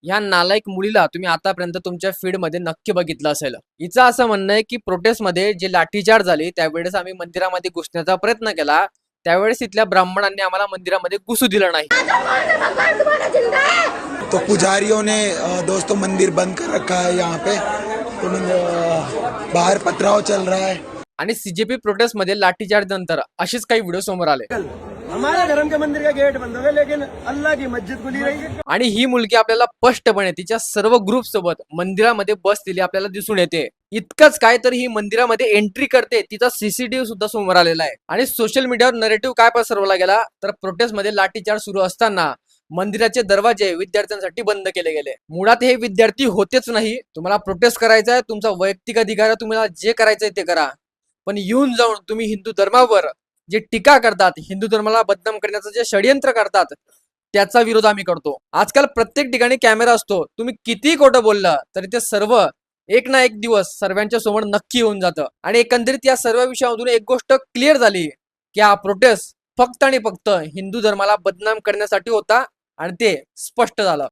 या नालायक मुलीला तुम्ही आतापर्यंत तुमच्या फीड मध्ये नक्की बघितलं असेल. हिचं असं म्हणणं आहे की प्रोटेस्टमध्ये जे लाठीचार्ज झाली त्यावेळेस आम्ही मंदिरामध्ये घुसण्याचा प्रयत्न केला, त्यावेळेस इथल्या ब्राह्मणांनी आम्हाला मंदिरामध्ये घुसू दिलं नाही. तो पुजारियों ने दोस्तों मंदिर बंद कर रखा है यहाँ पे, तो बाहर पथराव चल रहा है. आणि सीजेपी प्रोटेस्ट मध्ये लाठीचार्ज नंतर असेच काही व्हिडिओ समोर आले. हमारे धर्म के मंदिर का गेट बंद हो गया, लेकिन अल्लाह की मस्जिद खुली रही. आणि ही मुलगी आपल्याला स्पष्टपणे तिच्या सर्व ग्रुप सोबत मंदिरामध्ये बसलेली आपल्याला दिसून येते. इतकंच काय तर ही मंदिरामध्ये एंट्री करते, तिचा सीसीटीव्ही सुद्धा समोर आलेला आहे. आणि सोशल मीडियावर नरेटिव्ह काय पसरवला गेला तर प्रोटेस्ट मध्ये लाठीचार्ज सुरू असताना मंदिराचे दरवाजे विद्यार्थ्यांसाठी बंद केले गेले. मुळात हे विद्यार्थी होतेच नाही. तुम्हाला प्रोटेस्ट करायचा आहे, तुमचा वैयक्तिक अधिकार आहे, तुम्हाला जे करायचंय ते करा, पण येऊन जाऊन तुम्ही हिंदू धर्मावर जे टीका करतात, हिंदू धर्माला बदनाम करण्याचं जे षडयंत्र करतात, त्याचा विरोध आम्ही करतो. आजकाल प्रत्येक ठिकाणी कॅमेरा असतो. तुम्ही किती खोटं बोललं तरी ते सर्व एक ना एक दिवस सर्वांच्या समोर नक्की येऊन जातं. आणि एकंदरीत या सर्व विषयामधून एक गोष्ट क्लिअर झाली की हा प्रोटेस्ट फक्त आणि फक्त हिंदू धर्माला बदनाम करण्यासाठी होता आणि ते स्पष्ट झालं.